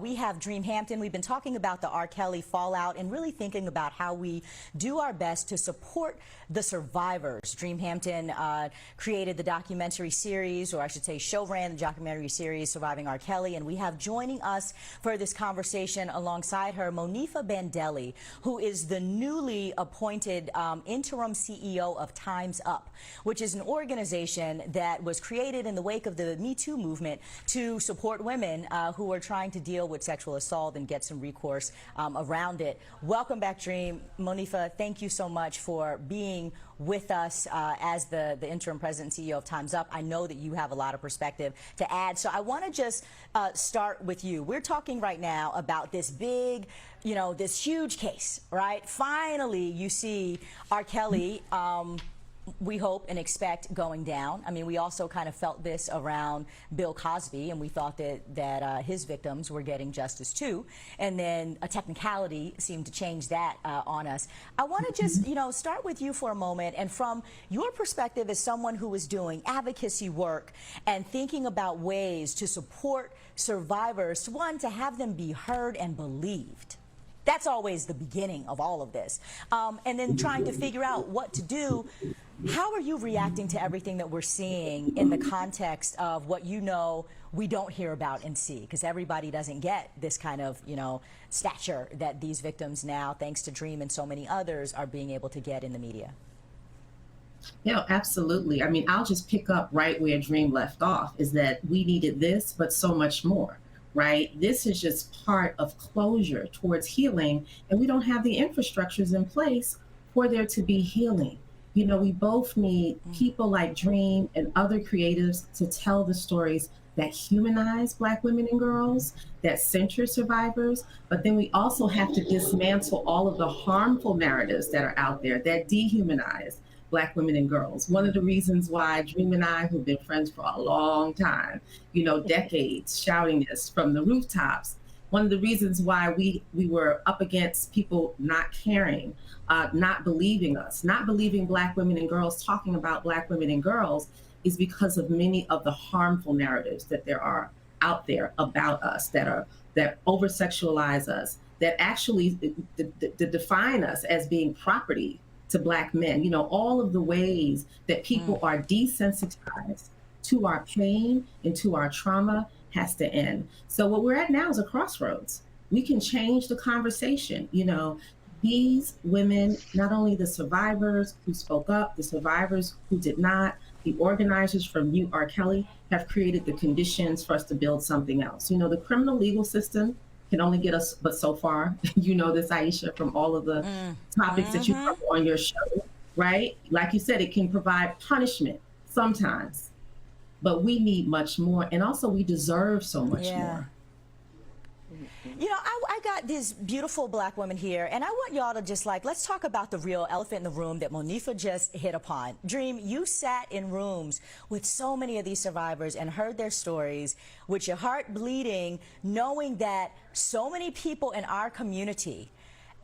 We have Dream Hampton. We've been talking about the R. Kelly fallout and really thinking about how we do our best to support the survivors. Dream Hampton created the documentary series, or I should say show ran the documentary series Surviving R. Kelly, and we have joining us for this conversation alongside her Monifa Bandele, who is the newly appointed interim CEO of Time's Up, which is an organization that was created in the wake of the Me Too movement to support women who are trying to deal with sexual assault and get some recourse around it. Welcome back, Dream. Monifa, thank you so much for being with us as the interim president and CEO of Time's Up. I know that you have a lot of perspective to add, so I want to just start with you. We're talking right now about this big, this huge case, right? Finally, you see R. Kelly, we hope and expect, going down. I mean, we also kind of felt this around Bill Cosby, and we thought that his victims were getting justice too. And then a technicality seemed to change that on us. I want to just, start with you for a moment, and from your perspective as someone who is doing advocacy work and thinking about ways to support survivors, one, to have them be heard and believed. That's always the beginning of all of this. And then trying to figure out what to do. How are you reacting to everything that we're seeing in the context of what we don't hear about and see? Because everybody doesn't get this kind of, stature that these victims now, thanks to Dream and so many others, are being able to get in the media. Yeah, absolutely. I mean, I'll just pick up right where Dream left off, is that we needed this, but so much more, right? This is just part of closure towards healing, and we don't have the infrastructures in place for there to be healing. We both need people like Dream and other creatives to tell the stories that humanize Black women and girls, that center survivors, but then we also have to dismantle all of the harmful narratives that are out there that dehumanize Black women and girls. One of the reasons why Dream and I, who've been friends for a long time, decades, shouting this from the rooftops, one of the reasons why we were up against people not caring, not believing us, not believing Black women and girls, talking about Black women and girls, is because of many of the harmful narratives that there are out there about us, that over sexualize us, that actually define us as being property to Black men. All of the ways that people are desensitized to our pain and to our trauma has to end. So what we're at now is a crossroads. We can change the conversation. These women, not only the survivors who spoke up, the survivors who did not, the organizers from Mute R. Kelly, have created the conditions for us to build something else. The criminal legal system can only get us but so far. You know this, Aisha, from all of the topics that you cover on your show, right? Like you said, it can provide punishment sometimes, but we need much more, and also we deserve so much more. I got these beautiful Black women here, and I want y'all to just let's talk about the real elephant in the room that Monifa just hit upon. Dream, you sat in rooms with so many of these survivors and heard their stories with your heart bleeding, knowing that so many people in our community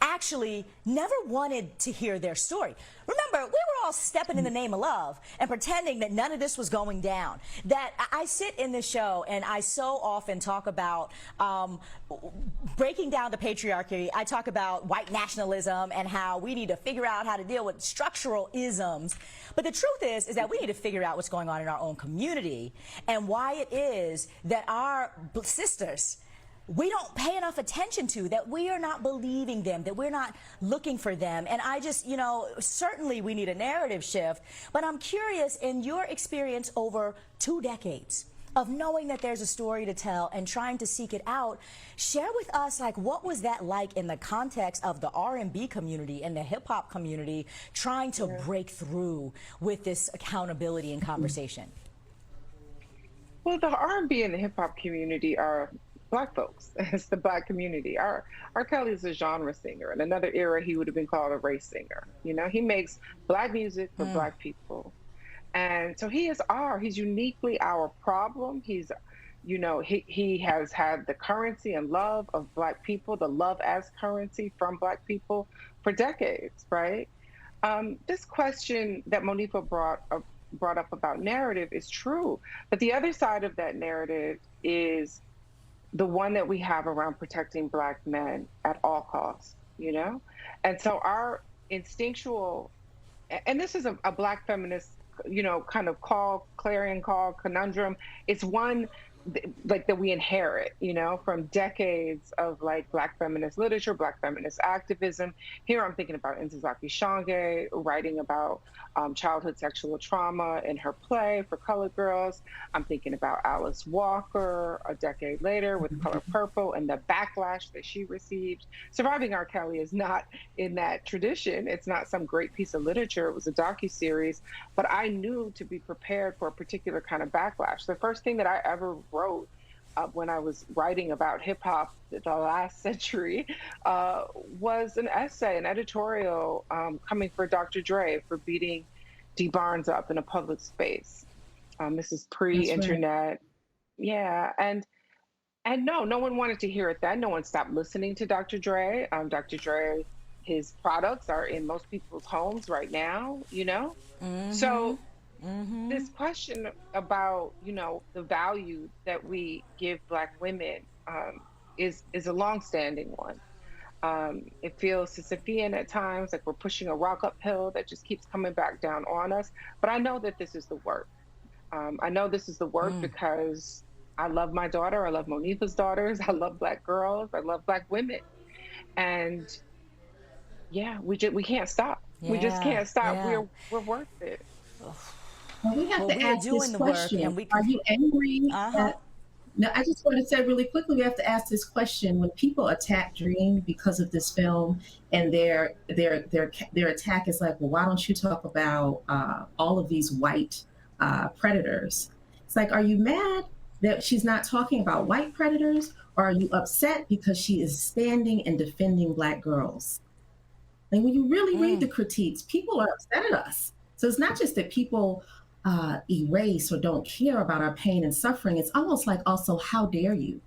actually never wanted to hear their story. Remember, we were all stepping in the name of love and pretending that none of this was going down. That I sit in this show and I so often talk about breaking down the patriarchy. I talk about white nationalism and how we need to figure out how to deal with structural isms. But the truth is that we need to figure out what's going on in our own community and why it is that our sisters, we don't pay enough attention to, that we are not believing them, that we're not looking for them. And I just, certainly we need a narrative shift, but I'm curious, in your experience over 2 decades of knowing that there's a story to tell and trying to seek it out, share with us, what was that like in the context of the R&B community and the hip hop community trying to break through with this accountability and conversation? Well, the R&B and the hip hop community are Black folks. It's the Black community. R. Kelly is a genre singer. In another era, he would have been called a race singer. He makes Black music for Black people. And so he's uniquely our problem. He has had the currency and love of Black people, the love as currency from Black people for decades, right? This question that Monifa brought up about narrative is true. But the other side of that narrative is the one that we have around protecting Black men at all costs, you know? And so our instinctual, and this is a Black feminist, you know, kind of clarion call, conundrum. It's one like that we inherit, you know, from decades of like Black feminist literature, Black feminist activism. Here I'm thinking about Ntozake Shange writing about childhood sexual trauma in her play for colored girls. I'm thinking about Alice Walker a decade later with Color Purple and the backlash that she received. Surviving R. Kelly is not in that tradition. It's not some great piece of literature. It was a docuseries, but I knew to be prepared for a particular kind of backlash. The first thing that I ever wrote when I was writing about hip hop the last century was an essay, an editorial coming for Dr. Dre for beating Dee Barnes up in a public space. This is pre-internet. Right. Yeah. And no one wanted to hear it then. No one stopped listening to Dr. Dre. Dr. Dre, his products are in most people's homes right now, you know? Mm-hmm. So this question about, you know, the value that we give Black women is a longstanding one. It feels Sisyphean at times, like we're pushing a rock uphill that just keeps coming back down on us. But I know that this is the work. I know this is the work because I love my daughter. I love Monifa's daughters. I love Black girls. I love Black women. And yeah, we can't stop. Yeah, we just can't stop. Yeah. We're worth it. Well, we have to ask this question. Are you angry? No, I just want to say really quickly, we have to ask this question. When people attack Dream because of this film, and their attack is like, well, why don't you talk about all of these white predators? It's like, are you mad that she's not talking about white predators, or are you upset because she is standing and defending Black girls? And when you really read the critiques, people are upset at us. So it's not just that people erase or don't care about our pain and suffering. It's almost like also, how dare you?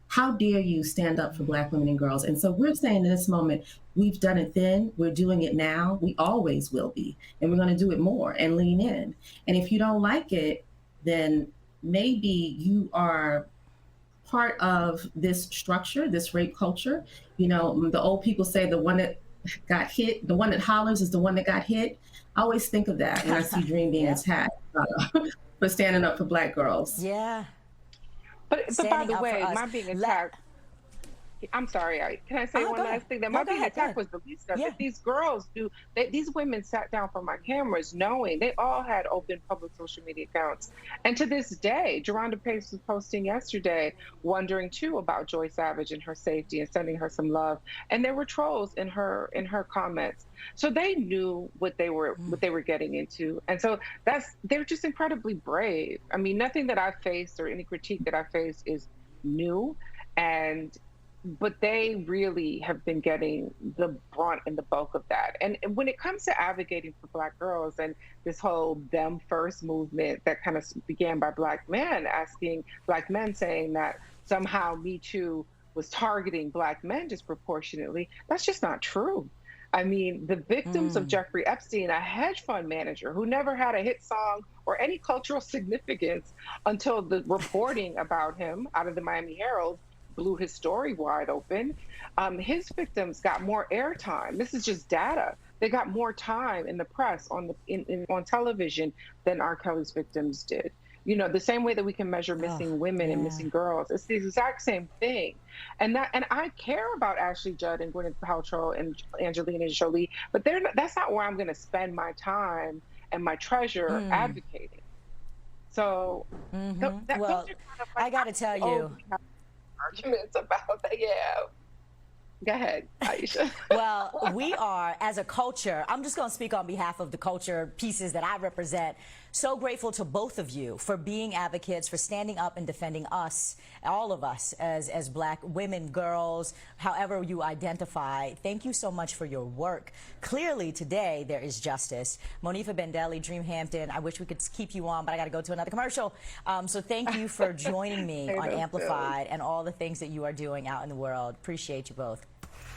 How dare you stand up for Black women and girls? And so we're saying in this moment, we've done it then, we're doing it now, we always will be, and we're going to do it more and lean in. And if you don't like it, then maybe you are part of this structure, this rape culture. You know, the old people say the one that got hit, the one that hollers is the one that got hit. I always think of that when I see Dream being attacked for standing up for Black girls. Yeah. But by the way, my being attacked, I'm sorry, can I say one last thing? That my being attacked was the least of it. These girls these women sat down for my cameras knowing they all had open public social media accounts. And to this day, Geronda Pace was posting yesterday, wondering too about Joy Savage and her safety and sending her some love. And there were trolls in her comments. So they knew what they were getting into. And so they're just incredibly brave. I mean, nothing that I faced or any critique that I faced is new. But they really have been getting the brunt and the bulk of that. And when it comes to advocating for Black girls and this whole them first movement that kind of began by Black men saying that somehow Me Too was targeting Black men disproportionately, that's just not true. I mean, the victims of Jeffrey Epstein, a hedge fund manager who never had a hit song or any cultural significance until the reporting about him out of the Miami Herald blew his story wide open. His victims got more airtime. This is just data. They got more time in the press, on television, than R. Kelly's victims did. You know, the same way that we can measure missing women and missing girls. It's the exact same thing. And I care about Ashley Judd and Gwyneth Paltrow and Angelina Jolie, but that's not where I'm going to spend my time and my treasure advocating. So, well, those are kind of like, I got to tell you. Arguments about that. Yeah. Go ahead, Aisha. Well, we are, as a culture, I'm just going to speak on behalf of the culture pieces that I represent, so grateful to both of you for being advocates, for standing up and defending us, all of us, as Black women, girls, however you identify. Thank you so much for your work. Clearly, today, there is justice. Monifa Bandele, Dream Hampton, I wish we could keep you on, but I got to go to another commercial. So thank you for joining me on Amplified and all the things that you are doing out in the world. Appreciate you both.